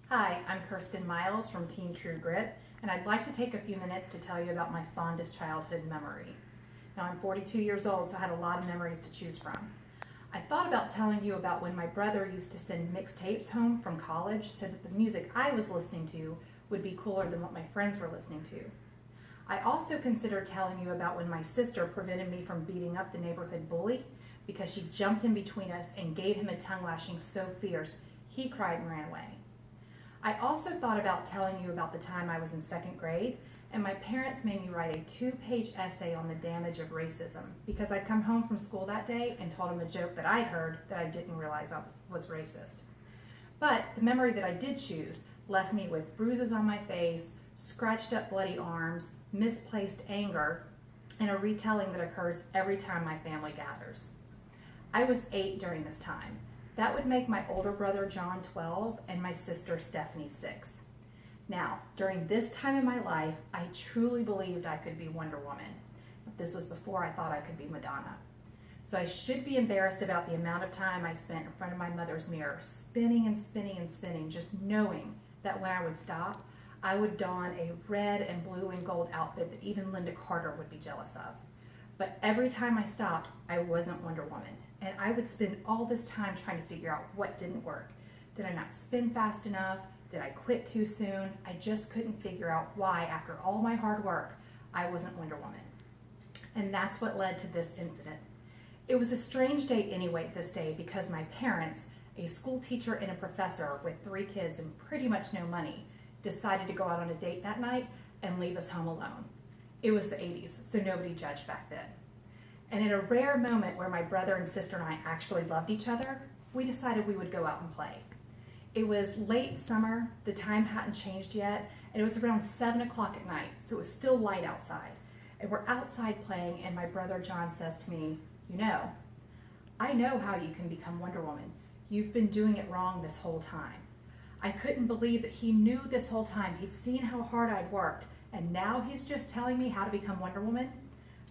Hi, I'm Kirsten Miles from Team True Grit, and I'd like to take a few minutes to tell you about my fondest childhood memory. Now, I'm 42 years old, so I had a lot of memories to choose from. I thought about telling you about when my brother used to send mixtapes home from college so that the music I was listening to would be cooler than what my friends were listening to. I also considered telling you about when my sister prevented me from beating up the neighborhood bully because she jumped in between us and gave him a tongue lashing so fierce he cried and ran away. I also thought about telling you about the time I was in second grade and my parents made me write a 2-page essay on the damage of racism because I'd come home from school that day and told them a joke that I'd heard that I didn't realize was racist. But the memory that I did choose left me with bruises on my face, scratched up bloody arms, misplaced anger, and a retelling that occurs every time my family gathers. I was 8 during this time. That would make my older brother John 12 and my sister Stephanie 6. Now, during this time in my life, I truly believed I could be Wonder Woman. But this was before I thought I could be Madonna. So I should be embarrassed about the amount of time I spent in front of my mother's mirror, spinning and spinning and spinning, just knowing that when I would stop, I would don a red and blue and gold outfit that even Linda Carter would be jealous of. But every time I stopped, I wasn't Wonder Woman. And I would spend all this time trying to figure out what didn't work. Did I not spin fast enough? Did I quit too soon? I just couldn't figure out why, after all my hard work, I wasn't Wonder Woman. And that's what led to this incident. It was a strange day anyway this day because my parents, a school teacher and a professor with 3 kids and pretty much no money, decided to go out on a date that night and leave us home alone. It was the 80s, so nobody judged back then. And in a rare moment where my brother and sister and I actually loved each other, we decided we would go out and play. It was late summer, the time hadn't changed yet, and it was around 7 o'clock at night, so it was still light outside. And we're outside playing, and my brother John says to me, I know how you can become Wonder Woman. You've been doing it wrong this whole time. I couldn't believe that he knew this whole time. He'd seen how hard I'd worked, and now he's just telling me how to become Wonder Woman?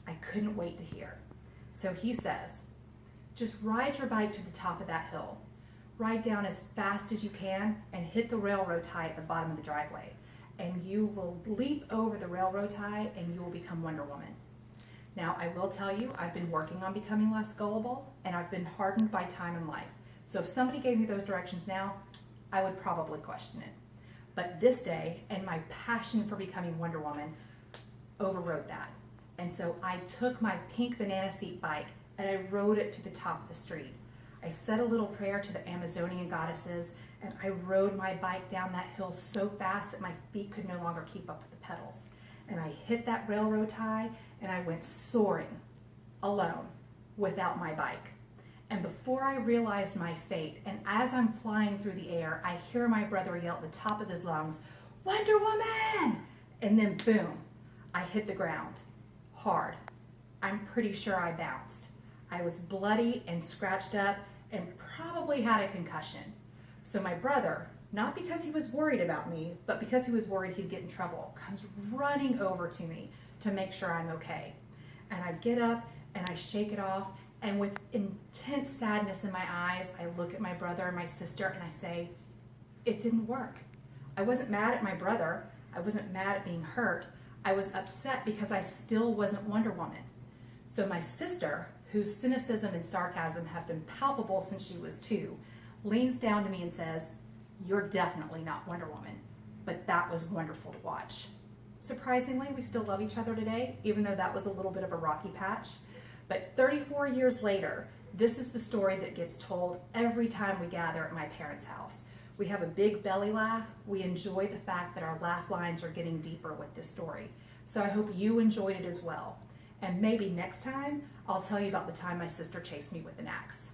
I couldn't wait to hear. So he says, just ride your bike to the top of that hill. Ride down as fast as you can and hit the railroad tie at the bottom of the driveway. And you will leap over the railroad tie and you will become Wonder Woman. Now, I will tell you, I've been working on becoming less gullible and I've been hardened by time and life. So if somebody gave me those directions now, I would probably question it. But this day and my passion for becoming Wonder Woman overrode that. And so I took my pink banana seat bike and I rode it to the top of the street. I said a little prayer to the Amazonian goddesses and I rode my bike down that hill so fast that my feet could no longer keep up with the pedals. And I hit that railroad tie and I went soaring, alone, without my bike. And before I realized my fate, and as I'm flying through the air, I hear my brother yell at the top of his lungs, Wonder Woman! And then boom, I hit the ground. Hard. I'm pretty sure I bounced. I was bloody and scratched up and probably had a concussion. So my brother, not because he was worried about me, but because he was worried he'd get in trouble, comes running over to me to make sure I'm okay. And I get up and I shake it off, and with intense sadness in my eyes, I look at my brother and my sister and I say, it didn't work. I wasn't mad at my brother. I wasn't mad at being hurt. I was upset because I still wasn't Wonder Woman. So my sister, whose cynicism and sarcasm have been palpable since she was 2, leans down to me and says, you're definitely not Wonder Woman, but that was wonderful to watch. Surprisingly, we still love each other today, even though that was a little bit of a rocky patch. But 34 years later, this is the story that gets told every time we gather at my parents' house. We have a big belly laugh. We enjoy the fact that our laugh lines are getting deeper with this story. So I hope you enjoyed it as well. And maybe next time, I'll tell you about the time my sister chased me with an axe.